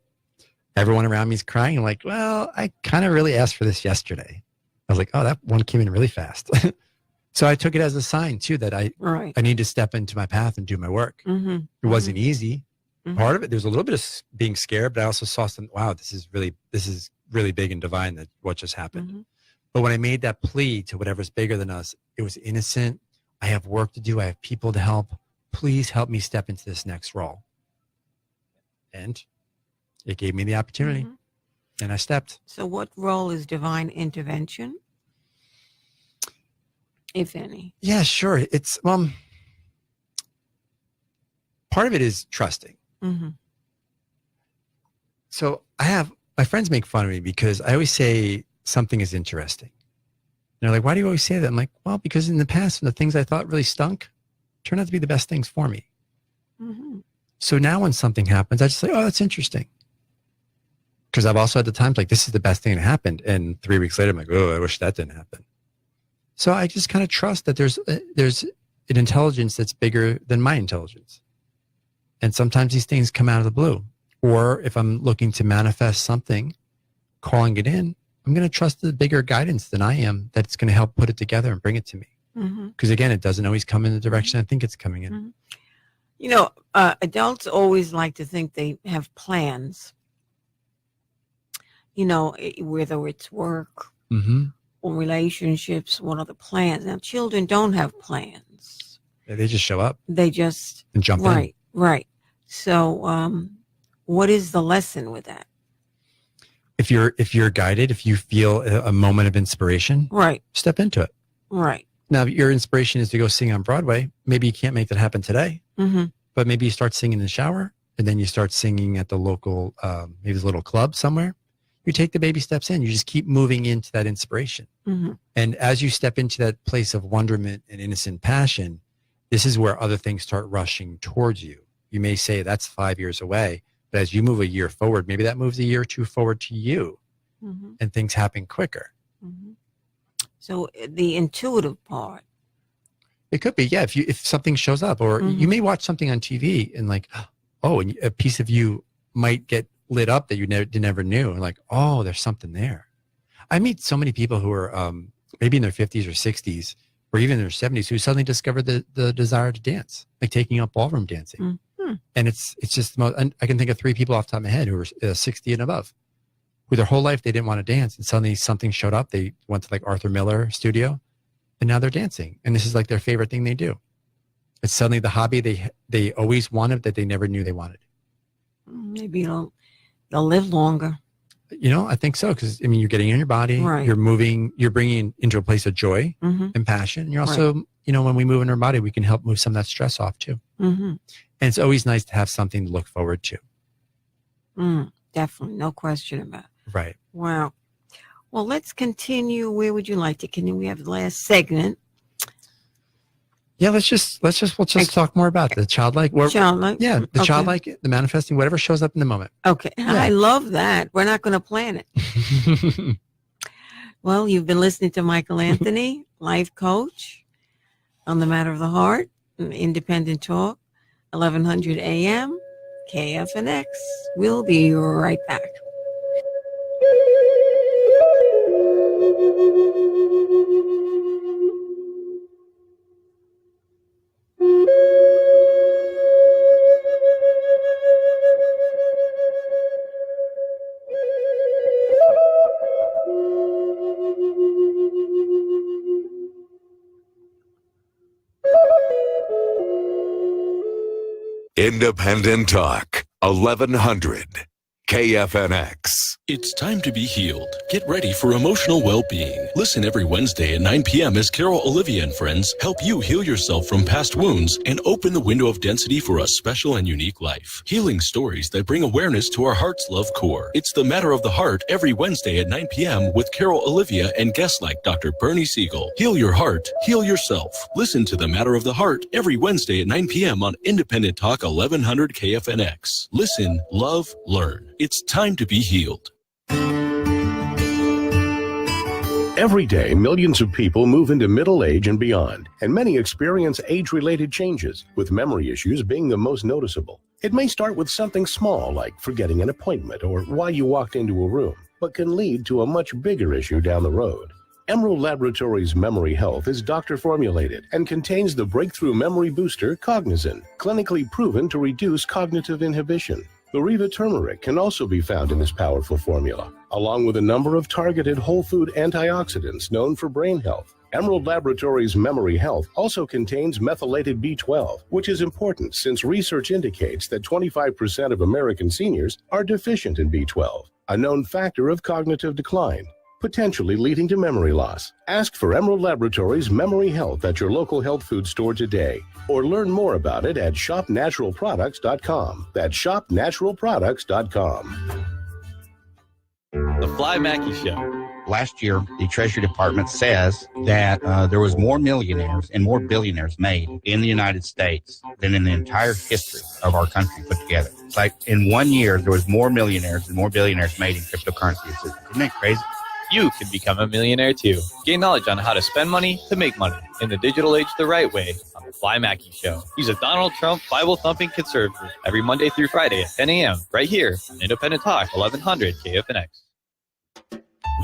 Everyone around me is crying. I'm like, well, I kind of really asked for this yesterday. I was like, oh, that one came in really fast. So I took it as a sign too that I need to step into my path and do my work. It wasn't easy. Part of it, there was a little bit of being scared, but I also saw wow, this is really big and divine, that what just happened. But when I made that plea to whatever's bigger than us, it was innocent. I have work to do. I have people to help. Please help me step into this next role. And it gave me the opportunity, and I stepped. So what role is divine intervention, if any? Yeah, sure. It's, part of it is trusting. So my friends make fun of me because I always say something is interesting. And they're like, why do you always say that? I'm like, well, because in the past, the things I thought really stunk turned out to be the best things for me. So now when something happens, I just say, oh, that's interesting. Because I've also had the times like, this is the best thing that happened. And 3 weeks later, I'm like, oh, I wish that didn't happen. So I just kind of trust that there's an intelligence that's bigger than my intelligence. And sometimes these things come out of the blue. Or if I'm looking to manifest something, calling it in, I'm going to trust the bigger guidance than I am, that it's going to help put it together and bring it to me. Because again, it doesn't always come in the direction I think it's coming in. Adults always like to think they have plans, whether it's work or relationships, what are the plans? Now, children don't have plans. They just show up. They just and jump in. Right. So what is the lesson with that? If you're guided, if you feel a moment of inspiration, step into it. Right. Now, if your inspiration is to go sing on Broadway, maybe you can't make that happen today, but maybe you start singing in the shower, and then you start singing at the local, maybe there's a little club somewhere. You take the baby steps in. You just keep moving into that inspiration. And as you step into that place of wonderment and innocent passion, this is where other things start rushing towards you. You may say that's 5 years away, but as you move a year forward, maybe that moves a year or two forward to you, and things happen quicker. So the intuitive part. It could be, yeah. If something shows up, or you may watch something on TV and like, oh, and a piece of you might get lit up that you never knew, and like, oh, there's something there. I meet so many people who are maybe in their 50s or 60s, or even in their 70s, who suddenly discovered the desire to dance, like taking up ballroom dancing. And it's just the most, I can think of 3 people off the top of my head who are 60 and above, who their whole life they didn't want to dance, and suddenly something showed up. They went to like Arthur Miller studio, and now they're dancing, and this is like their favorite thing they do. It's suddenly the hobby they always wanted that they never knew they wanted. Maybe they'll live longer. I think so, because I mean, you're getting in your body, you're moving, you're bringing into a place of joy and passion. And you're also, when we move in our body, we can help move some of that stress off too. And it's always nice to have something to look forward to. Definitely, no question about it. Right. Wow. Well, let's continue. Where would you like to continue? We have the last segment. Yeah, let's just talk more about the childlike. Childlike? Yeah, the Okay. childlike, the manifesting, whatever shows up in the moment. Okay. Yeah. I love that. We're not going to plan it. Well, you've been listening to Michael Anthony, life coach on the Matter of the Heart, Independent Talk, 1100 AM, KFNX. We'll be right back. Independent Talk, 1100 KFNX. It's time to be healed. Get ready for emotional well-being. Listen every Wednesday at 9 p.m. as Carol Olivia and friends help you heal yourself from past wounds and open the window of density for a special and unique life. Healing stories that bring awareness to our heart's love core. It's the Matter of the Heart every Wednesday at 9 p.m. with Carol Olivia and guests like Dr. Bernie Siegel. Heal your heart, heal yourself. Listen to the Matter of the Heart every Wednesday at 9 p.m. on Independent Talk 1100 KFNX. Listen, love, learn. It's time to be healed. Every day, millions of people move into middle age and beyond, and many experience age-related changes, with memory issues being the most noticeable. It may start with something small, like forgetting an appointment or why you walked into a room, but can lead to a much bigger issue down the road. Emerald Laboratories Memory Health is doctor-formulated and contains the breakthrough memory booster Cognizin, clinically proven to reduce cognitive inhibition. Lariva turmeric can also be found in this powerful formula, along with a number of targeted whole food antioxidants known for brain health. Emerald Laboratories Memory Health also contains methylated B12, which is important since research indicates that 25% of American seniors are deficient in B12, a known factor of cognitive decline, potentially leading to memory loss. Ask for Emerald Laboratories Memory Health at your local health food store today, or learn more about it at shopnaturalproducts.com. That's shopnaturalproducts.com. The Fly Mackey Show. Last year, the Treasury Department says that there was more millionaires and more billionaires made in the United States than in the entire history of our country put together. It's like in 1 year, there was more millionaires and more billionaires made in cryptocurrency. Isn't that crazy? You can become a millionaire too. Gain knowledge on how to spend money to make money in the digital age the right way on the Fly Mackey Show. He's a Donald Trump Bible-thumping conservative every Monday through Friday at 10 a.m. right here on Independent Talk 1100 KFNX.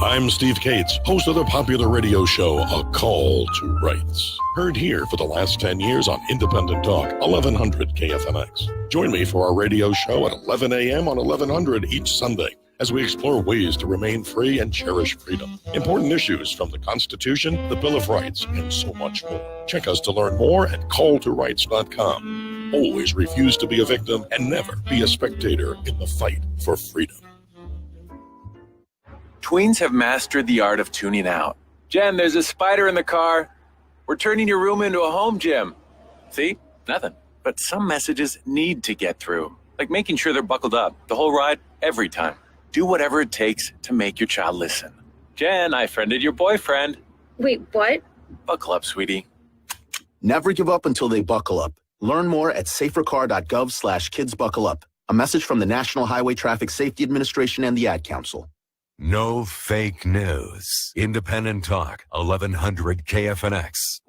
I'm Steve Cates, host of the popular radio show A Call to Rights. Heard here for the last 10 years on Independent Talk 1100 KFNX. Join me for our radio show at 11 a.m. on 1100 each Sunday, as we explore ways to remain free and cherish freedom. Important issues from the Constitution, the Bill of Rights, and so much more. Check us to learn more at calltorights.com. Always refuse to be a victim and never be a spectator in the fight for freedom. Tweens have mastered the art of tuning out. Jen, there's a spider in the car. We're turning your room into a home gym. See? Nothing. But some messages need to get through, like making sure they're buckled up the whole ride, every time. Do whatever it takes to make your child listen. Jen, I friended your boyfriend. Wait, what? Buckle up, sweetie. Never give up until they buckle up. Learn more at safercar.gov/kidsbuckleup. A message from the National Highway Traffic Safety Administration and the Ad Council. No fake news. Independent Talk, 1100 KFNX.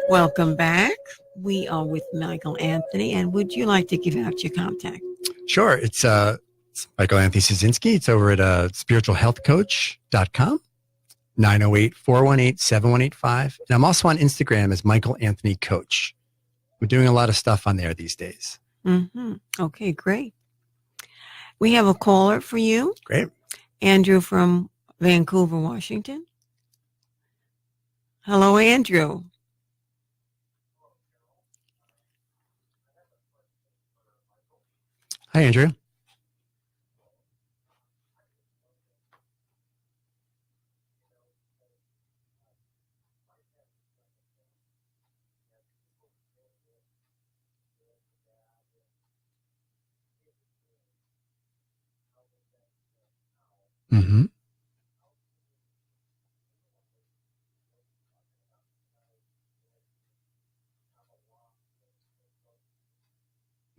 Welcome back. We are with Michael Anthony, and would you like to give out your contact? Sure. It's Michael Anthony Szynski. It's over at spiritualhealthcoach.com, 908-418-7185. And I'm also on Instagram as Michael Anthony Coach. We're doing a lot of stuff on there these days. Mm-hmm. Okay, great. We have a caller for you. Great. Andrew from Vancouver, Washington. Hello, Andrew. Hi, Andrew. Mm-hmm.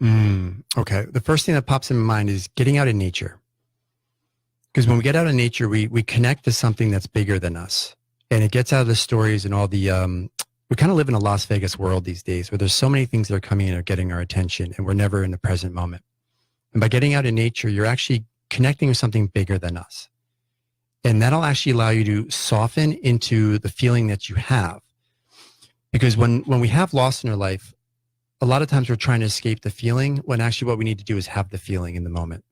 Okay. The first thing that pops in my mind is getting out in nature. Because when we get out in nature, we connect to something that's bigger than us. And it gets out of the stories and all the, we kind of live in a Las Vegas world these days where there's so many things that are coming in and are getting our attention, and we're never in the present moment. And by getting out in nature, you're actually connecting with something bigger than us. And that'll actually allow you to soften into the feeling that you have. Because when we have loss in our life, a lot of times we're trying to escape the feeling when actually what we need to do is have the feeling in the moment.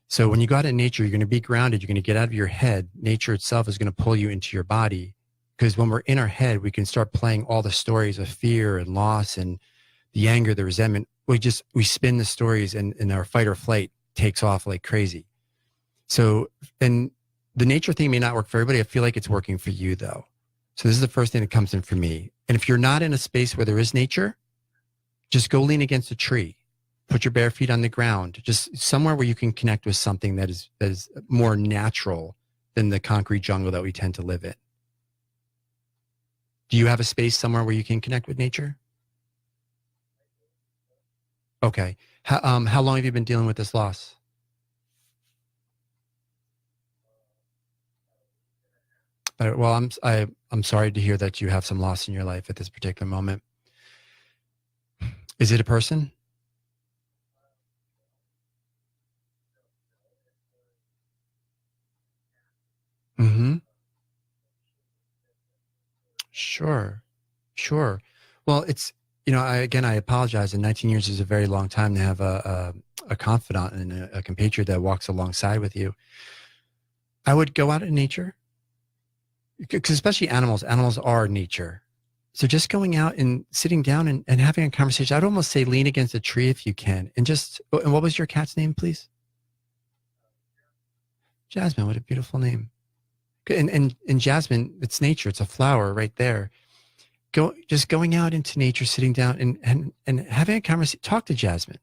So when you go out in nature, you're going to be grounded. You're going to get out of your head. Nature itself is going to pull you into your body. Because when we're in our head, we can start playing all the stories of fear and loss and the anger, the resentment. We spin the stories, and our fight or flight takes off like crazy. So, and the nature thing may not work for everybody. I feel like it's working for you though. So this is the first thing that comes in for me. And if you're not in a space where there is nature, just go lean against a tree. Put your bare feet on the ground, just somewhere where you can connect with something that is more natural than the concrete jungle that we tend to live in. Do you have a space somewhere where you can connect with nature? Okay. How long have you been dealing with this loss? Well, I'm sorry to hear that you have some loss in your life at this particular moment. Is it a person? Mm-hmm. Sure. Well, it's, I apologize. And 19 years is a very long time to have a confidant and a compatriot that walks alongside with you. I would go out in nature, because especially animals are nature. So just going out and sitting down and having a conversation, I'd almost say lean against a tree if you can. And what was your cat's name, please? Jasmine. What a beautiful name. And Jasmine, it's nature. It's a flower right there. Just going out into nature, sitting down and having a conversation. Talk to Jasmine.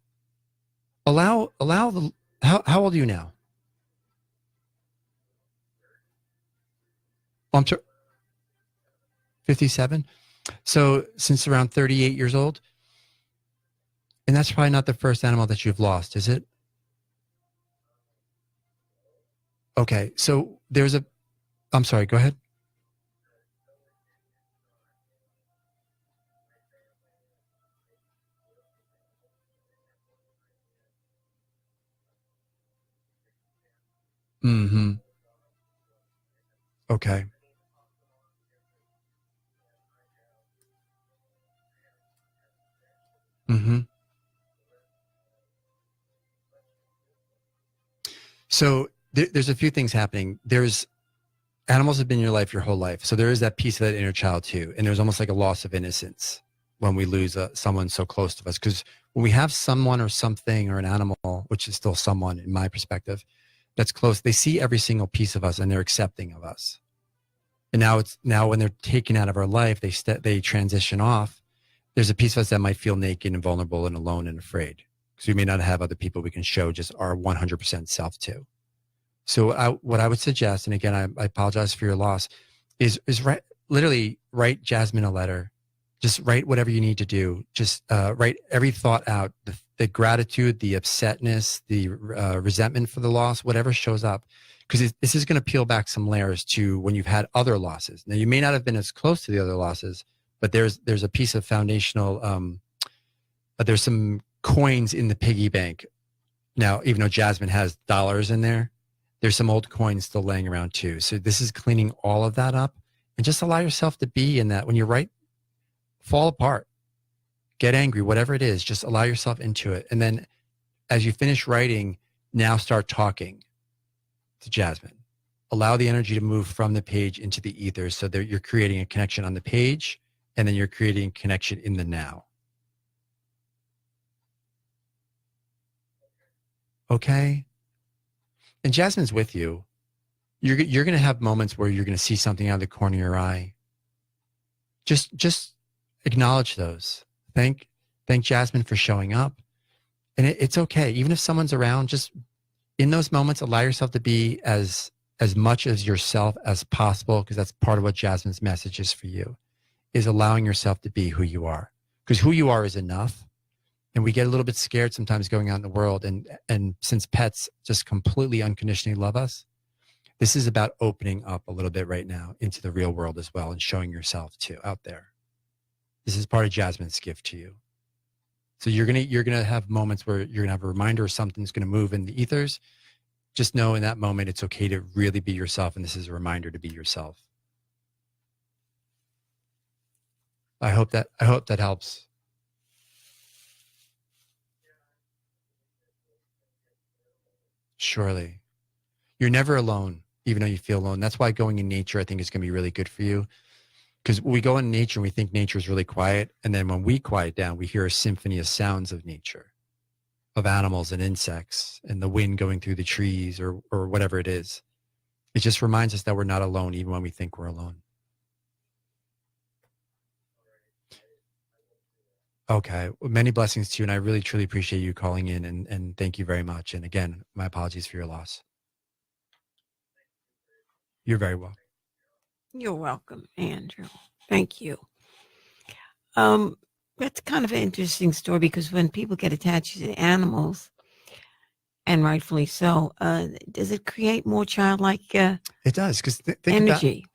How old are you now? I'm sorry, 57. So since around 38 years old, and that's probably not the first animal that you've lost, is it? Okay. So I'm sorry, go ahead. Mm-hmm. Okay. Mm-hmm. So there's a few things happening. Animals have been in your life your whole life. So there is that piece of that inner child too. And there's almost like a loss of innocence when we lose someone so close to us. Because when we have someone or something or an animal, which is still someone in my perspective, that's close, they see every single piece of us and they're accepting of us. And now when they're taken out of our life, they transition off. There's a piece of us that might feel naked and vulnerable and alone and afraid, because we may not have other people we can show just our 100% self to. So what I would suggest, and again, I apologize for your loss, is literally write Jasmine a letter. Just write whatever you need to do. Just write every thought out, the gratitude, the upsetness, the resentment for the loss, whatever shows up. Because this is going to peel back some layers to when you've had other losses. Now, you may not have been as close to the other losses, but there's a piece of foundational, there's some coins in the piggy bank. Now, even though Jasmine has dollars in there, there's some old coins still laying around too. So this is cleaning all of that up, and just allow yourself to be in that. When you write, fall apart, get angry, whatever it is, just allow yourself into it. And then as you finish writing, now start talking to Jasmine. Allow the energy to move from the page into the ether, so that you're creating a connection on the page, and then you're creating a connection in the now. Okay? And Jasmine's with you. You're going to have moments where you're going to see something out of the corner of your eye. Just acknowledge those. Thank Jasmine for showing up. And it's okay. Even if someone's around, just in those moments, allow yourself to be as much as yourself as possible, because that's part of what Jasmine's message is for you, is allowing yourself to be who you are. Because who you are is enough. And we get a little bit scared sometimes going out in the world. And since pets just completely unconditionally love us, this is about opening up a little bit right now into the real world as well and showing yourself too out there. This is part of Jasmine's gift to you. So you're gonna have moments where you're gonna have a reminder something's gonna move in the ethers. Just know in that moment it's okay to really be yourself, and this is a reminder to be yourself. I hope that helps. Surely. You're never alone, even though you feel alone. That's why going in nature, I think, is going to be really good for you. Because we go in nature and we think nature is really quiet. And then when we quiet down, we hear a symphony of sounds of nature, of animals and insects and the wind going through the trees or whatever it is. It just reminds us that we're not alone, even when we think we're alone. Okay. Well, many blessings to you. And I really, truly appreciate you calling in and thank you very much. And again, my apologies for your loss. You're very welcome. You're welcome, Andrew. Thank you. That's kind of an interesting story because when people get attached to animals, and rightfully so, does it create more childlike It does, because energy?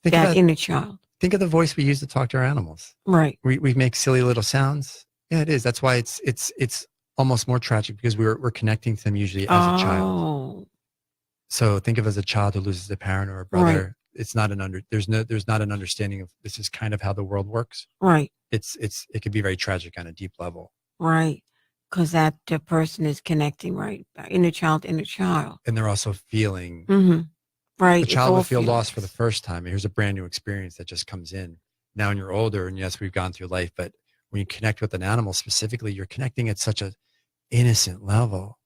That inner child. Think of the voice we use to talk to our animals. Right. We make silly little sounds. Yeah, it is. That's why it's almost more tragic because we're connecting to them usually as a child. So think of as a child who loses a parent or a brother. Right. It's not there's not an understanding of this is kind of how the world works. Right. It can be very tragic on a deep level. Right. Because that person is connecting, right? Inner child. And they're also feeling. Mm-hmm. Right. The child will feel lost for the first time. Here's a brand new experience that just comes in. Now when you're older, and yes, we've gone through life, but when you connect with an animal specifically, you're connecting at such an innocent level.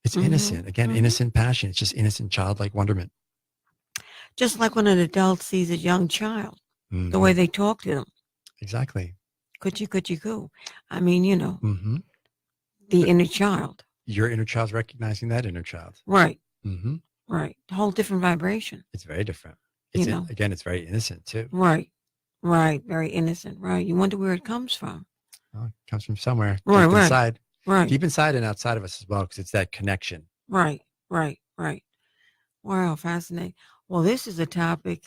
It's innocent. Again, innocent passion. It's just innocent childlike wonderment. Just like when an adult sees a young child, the way they talk to them. Exactly. Could you go? I mean, the inner child. Your inner child's recognizing that inner child. Right. Mm-hmm. Right. A whole different vibration. It's very different. Again, it's very innocent too. Right. Right. Very innocent. Right. You wonder where it comes from. Oh, it comes from somewhere. Right. Deep inside. Right. Deep inside and outside of us as well, because it's that connection. Right. Wow. Fascinating. Well, this is a topic,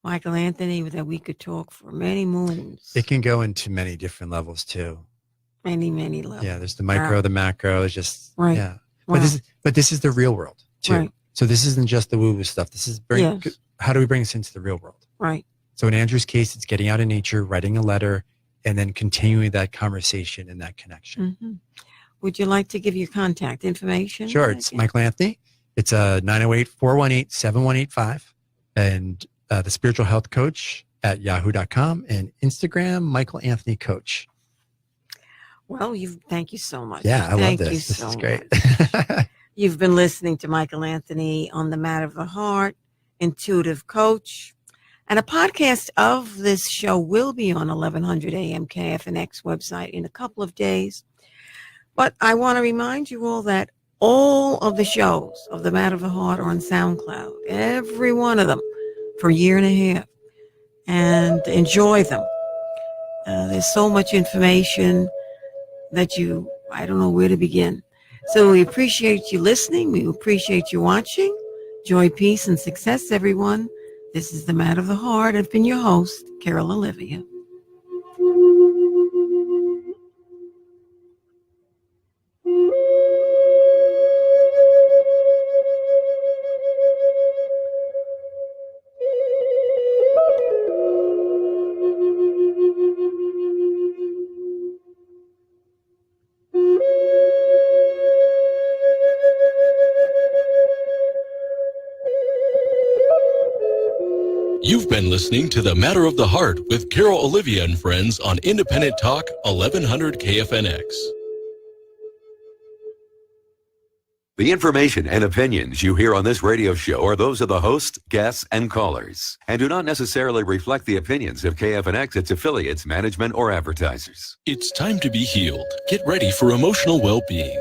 Michael Anthony, that we could talk for many moons. It can go into many different levels too. Many levels. Yeah. There's the micro, the macro. It's just, right. Yeah. Wow. But this is the real world too. Right. So this isn't just the woo-woo stuff. This is how do we bring this into the real world? Right. So in Andrew's case, it's getting out in nature, writing a letter, and then continuing that conversation and that connection. Mm-hmm. Would you like to give your contact information? Sure. It's Michael Anthony. It's 908-418-7185 and the spiritual health coach at yahoo.com and Instagram, Michael Anthony Coach. Well, thank you so much. Yeah, I love this. This is great. You've been listening to Michael Anthony on the Matter of the Heart, intuitive coach. And a podcast of this show will be on 1100 AM KFNX website in a couple of days. But I want to remind you all that all of the shows of the Matter of the Heart are on SoundCloud, every one of them, for a year and a half. And enjoy them. There's so much information that I don't know where to begin. So we appreciate you listening. We appreciate you watching. Joy, peace, and success, everyone. This is the Matter of the Heart. I've been your host, Carol Olivia. You've been listening to The Matter of the Heart with Carol Olivia and friends on Independent Talk 1100 KFNX. The information and opinions you hear on this radio show are those of the host, guests, and callers, and do not necessarily reflect the opinions of KFNX, its affiliates, management, or advertisers. It's time to be healed. Get ready for emotional well-being.